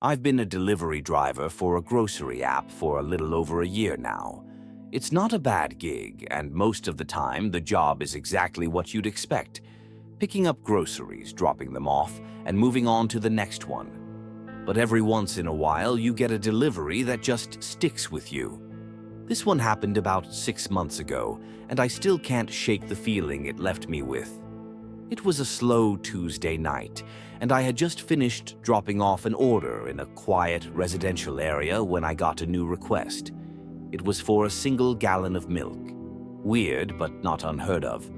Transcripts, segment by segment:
I've been a delivery driver for a grocery app for a little over a year now. It's not a bad gig, and most of the time the job is exactly what you'd expect. Picking up groceries, dropping them off, and moving on to the next one. But every once in a while you get a delivery that just sticks with you. This one happened about 6 months ago, and I still can't shake the feeling it left me with. It was a slow Tuesday night, and I had just finished dropping off an order in a quiet residential area when I got a new request. It was for a single gallon of milk. Weird, but not unheard of.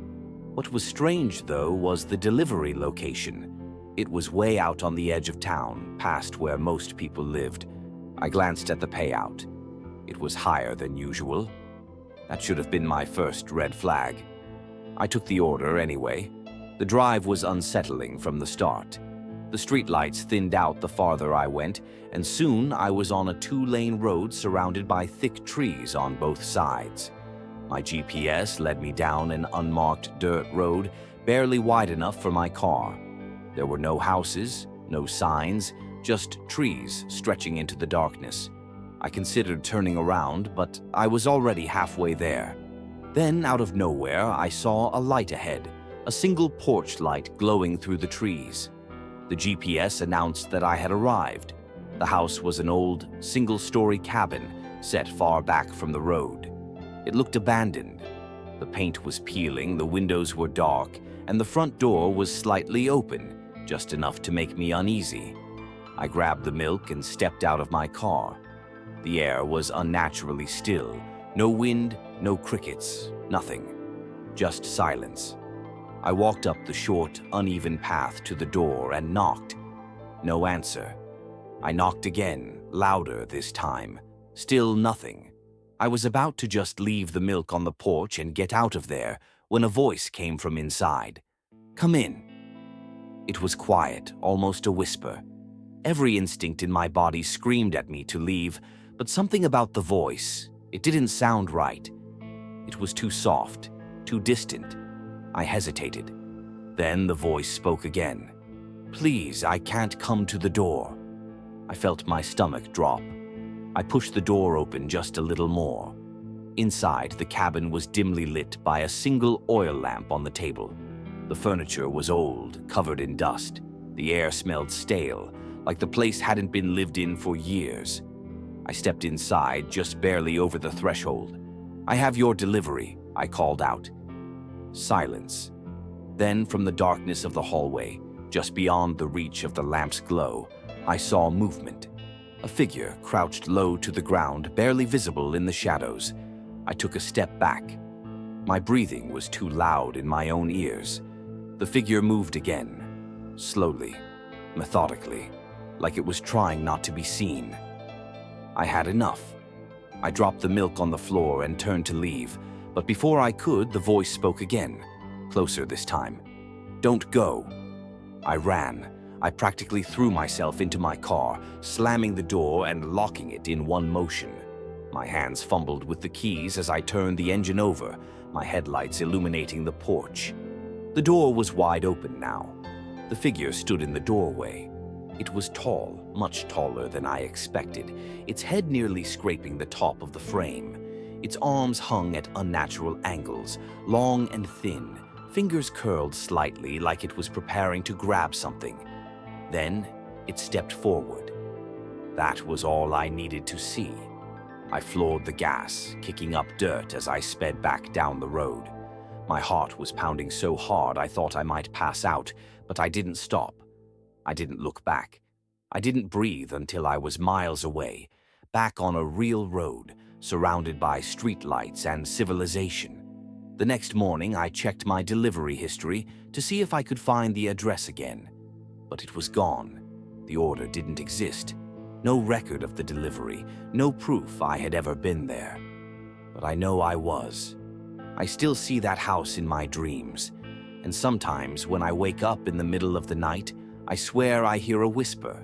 What was strange, though, was the delivery location. It was way out on the edge of town, past where most people lived. I glanced at the payout. It was higher than usual. That should have been my first red flag. I took the order anyway. The drive was unsettling from the start. The streetlights thinned out the farther I went, and soon I was on a 2-lane road surrounded by thick trees on both sides. My GPS led me down an unmarked dirt road, barely wide enough for my car. There were no houses, no signs, just trees stretching into the darkness. I considered turning around, but I was already halfway there. Then, out of nowhere, I saw a light ahead. A single porch light glowing through the trees. The GPS announced that I had arrived. The house was an old, single-story cabin set far back from the road. It looked abandoned. The paint was peeling, the windows were dark, and the front door was slightly open, just enough to make me uneasy. I grabbed the milk and stepped out of my car. The air was unnaturally still. No wind, no crickets, nothing. Just silence. I walked up the short, uneven path to the door and knocked. No answer. I knocked again, louder this time. Still nothing. I was about to just leave the milk on the porch and get out of there when a voice came from inside. "Come in." It was quiet, almost a whisper. Every instinct in my body screamed at me to leave, but something about the voice, it didn't sound right. It was too soft, too distant. I hesitated. Then the voice spoke again. "Please, I can't come to the door." I felt my stomach drop. I pushed the door open just a little more. Inside, the cabin was dimly lit by a single oil lamp on the table. The furniture was old, covered in dust. The air smelled stale, like the place hadn't been lived in for years. I stepped inside, just barely over the threshold. "I have your delivery," I called out. Silence. Then, from the darkness of the hallway, just beyond the reach of the lamp's glow, I saw movement. A figure crouched low to the ground, barely visible in the shadows. I took a step back. My breathing was too loud in my own ears. The figure moved again, slowly, methodically, like it was trying not to be seen. I had enough. I dropped the milk on the floor and turned to leave. But before I could, the voice spoke again, closer this time. "Don't go." I ran. I practically threw myself into my car, slamming the door and locking it in one motion. My hands fumbled with the keys as I turned the engine over, my headlights illuminating the porch. The door was wide open now. The figure stood in the doorway. It was tall, much taller than I expected, its head nearly scraping the top of the frame. Its arms hung at unnatural angles, long and thin, fingers curled slightly like it was preparing to grab something. Then it stepped forward. That was all I needed to see. I floored the gas, kicking up dirt as I sped back down the road. My heart was pounding so hard I thought I might pass out, but I didn't stop. I didn't look back. I didn't breathe until I was miles away, back on a real road, surrounded by streetlights and civilization. The next morning, I checked my delivery history to see if I could find the address again. But it was gone. The order didn't exist. No record of the delivery, no proof I had ever been there. But I know I was. I still see that house in my dreams. And sometimes, when I wake up in the middle of the night, I swear I hear a whisper.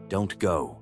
"Don't go."